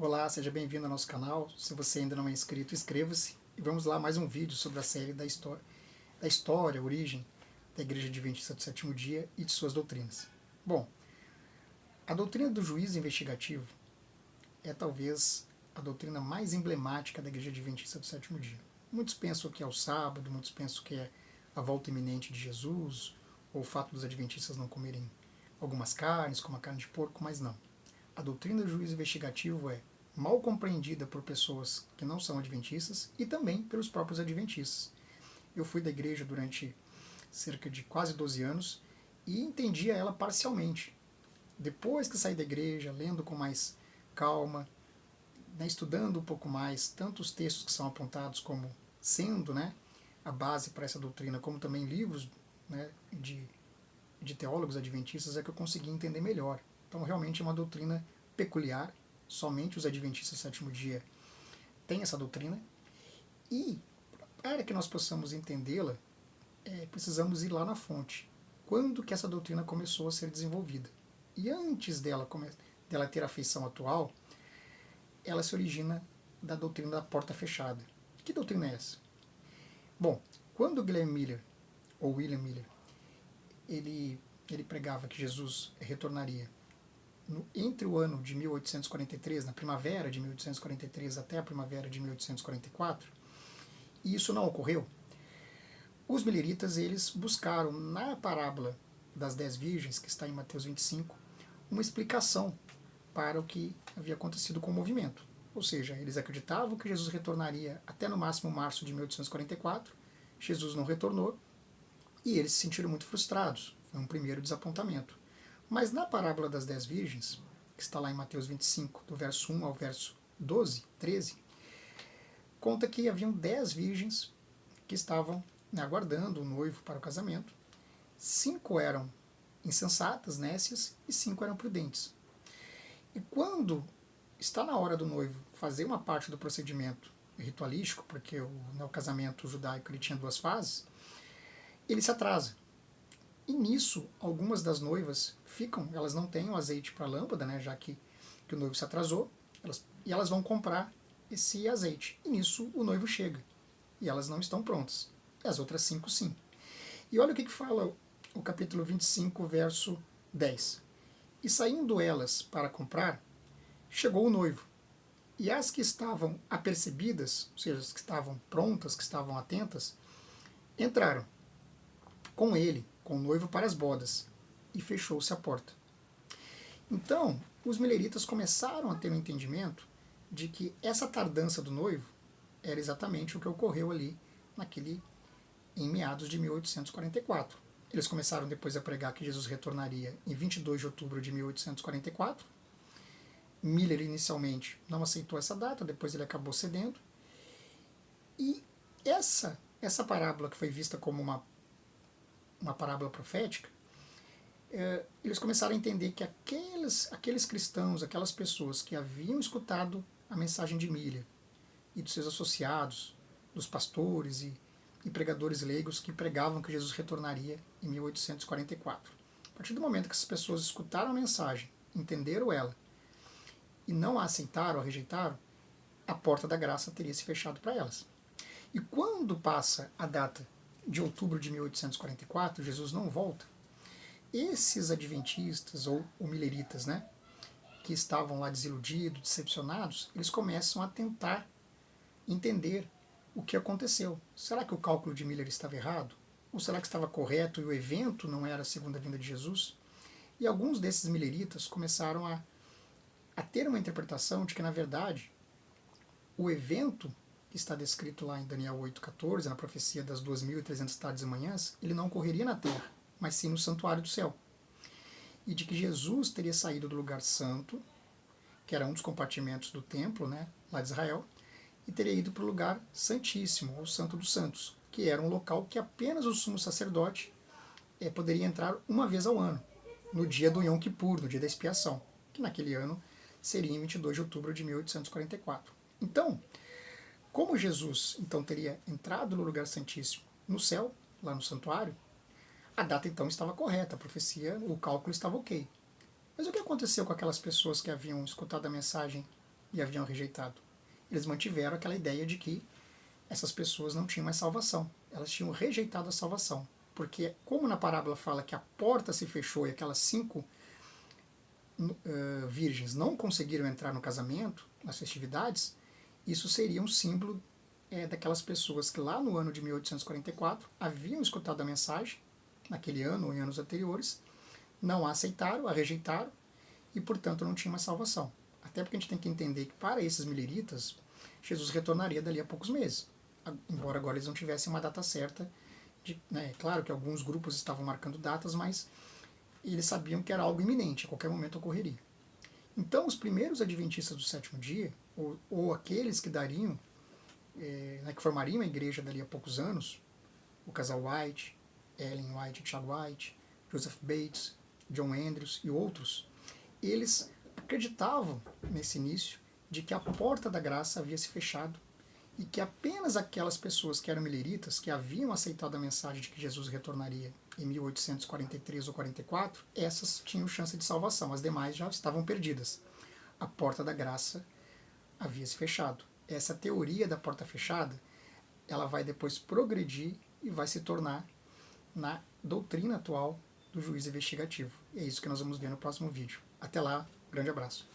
Olá, seja bem-vindo ao nosso canal. Se você ainda não é inscrito, inscreva-se e vamos lá mais um vídeo sobre a série da história, origem da Igreja Adventista do Sétimo Dia e de suas doutrinas. Bom, a doutrina do juízo investigativo é talvez a doutrina mais emblemática da Igreja Adventista do Sétimo Dia. Muitos pensam que é o sábado, muitos pensam que é a volta iminente de Jesus, ou o fato dos adventistas não comerem algumas carnes, como a carne de porco, mas não. A doutrina do juízo investigativo é mal compreendida por pessoas que não são adventistas e também pelos próprios adventistas. Eu fui da igreja durante cerca de quase 12 anos e entendia ela parcialmente. Depois que saí da igreja, lendo com mais calma, estudando um pouco mais, tanto os textos que são apontados como sendo a base para essa doutrina, como também livros de teólogos adventistas, é que eu consegui entender melhor. Então, realmente é uma doutrina peculiar, somente os adventistas do sétimo dia têm essa doutrina, e para que nós possamos entendê-la, precisamos ir lá na fonte. Quando que essa doutrina começou a ser desenvolvida? E antes dela ter a feição atual, ela se origina da doutrina da porta fechada. Que doutrina é essa? Bom, quando William Miller, ele pregava que Jesus retornaria entre o ano de 1843, na primavera de 1843 até a primavera de 1844, e isso não ocorreu, os mileritas eles buscaram na parábola das 10 virgens, que está em Mateus 25, uma explicação para o que havia acontecido com o movimento. Ou seja, eles acreditavam que Jesus retornaria até no máximo março de 1844, Jesus não retornou, e eles se sentiram muito frustrados. Foi um primeiro desapontamento. Mas na parábola das 10 virgens, que está lá em Mateus 25, do verso 1 ao verso 12, 13, conta que haviam 10 virgens que estavam aguardando o noivo para o casamento. 5 eram insensatas, nécias, e 5 eram prudentes. E quando está na hora do noivo fazer uma parte do procedimento ritualístico, porque o casamento judaico ele tinha 2 fases, ele se atrasa. E nisso, algumas das noivas elas não têm o azeite para a lâmpada, já que o noivo se atrasou, e elas vão comprar esse azeite. E nisso o noivo chega, e elas não estão prontas. E as outras 5 sim. E olha o que fala o capítulo 25, verso 10. E saindo elas para comprar, chegou o noivo. E as que estavam apercebidas, ou seja, as que estavam prontas, que estavam atentas, entraram com ele, com o noivo, para as bodas, e fechou-se a porta. Então, os mileritas começaram a ter um entendimento de que essa tardança do noivo era exatamente o que ocorreu ali em meados de 1844. Eles começaram depois a pregar que Jesus retornaria em 22 de outubro de 1844. Miller inicialmente não aceitou essa data, depois ele acabou cedendo. E essa parábola, que foi vista como uma parábola profética, eles começaram a entender que aqueles cristãos, aquelas pessoas que haviam escutado a mensagem de Miller e dos seus associados, dos pastores e pregadores leigos que pregavam que Jesus retornaria em 1844. A partir do momento que essas pessoas escutaram a mensagem, entenderam ela e não a aceitaram ou rejeitaram, a porta da graça teria se fechado para elas. E quando passa a data de outubro de 1844, Jesus não volta, esses adventistas ou mileritas, que estavam lá desiludidos, decepcionados, eles começam a tentar entender o que aconteceu. Será que o cálculo de Miller estava errado? Ou será que estava correto e o evento não era a segunda vinda de Jesus? E alguns desses milleritas começaram a ter uma interpretação de que, na verdade, o evento que está descrito lá em Daniel 8,14, na profecia das 2.300 tardes e manhãs, ele não ocorreria na terra, mas sim no santuário do céu. E de que Jesus teria saído do lugar santo, que era um dos compartimentos do templo, lá de Israel, e teria ido para o lugar santíssimo, ou santo dos santos, que era um local que apenas o sumo sacerdote poderia entrar uma vez ao ano, no dia do Yom Kippur, no dia da expiação, que naquele ano seria em 22 de outubro de 1844. Então, como Jesus então teria entrado no lugar santíssimo no céu, lá no santuário, a data então estava correta, a profecia, o cálculo estava ok. Mas o que aconteceu com aquelas pessoas que haviam escutado a mensagem e haviam rejeitado. Eles mantiveram aquela ideia de que essas pessoas não tinham mais salvação. Elas tinham rejeitado a salvação. Porque, como na parábola fala que a porta se fechou e aquelas 5 virgens não conseguiram entrar no casamento, nas festividades, isso seria um símbolo daquelas pessoas que lá no ano de 1844 haviam escutado a mensagem, naquele ano ou em anos anteriores, não a aceitaram, a rejeitaram e, portanto, não tinha mais salvação. Até porque a gente tem que entender que para esses mileritas, Jesus retornaria dali a poucos meses. Embora agora eles não tivessem uma data certa. Claro que alguns grupos estavam marcando datas, mas eles sabiam que era algo iminente, a qualquer momento ocorreria. Então, os primeiros adventistas do sétimo dia, ou aqueles que dariam, que formariam a igreja dali a poucos anos, o casal White, Ellen White e Chad White, Joseph Bates, John Andrews e outros, eles acreditavam nesse início de que a porta da graça havia se fechado e que apenas aquelas pessoas que eram mileritas, que haviam aceitado a mensagem de que Jesus retornaria em 1843 ou 44, essas tinham chance de salvação, as demais já estavam perdidas. A porta da graça havia se fechado. Essa teoria da porta fechada, ela vai depois progredir e vai se tornar na doutrina atual do juízo investigativo. E é isso que nós vamos ver no próximo vídeo. Até lá, grande abraço.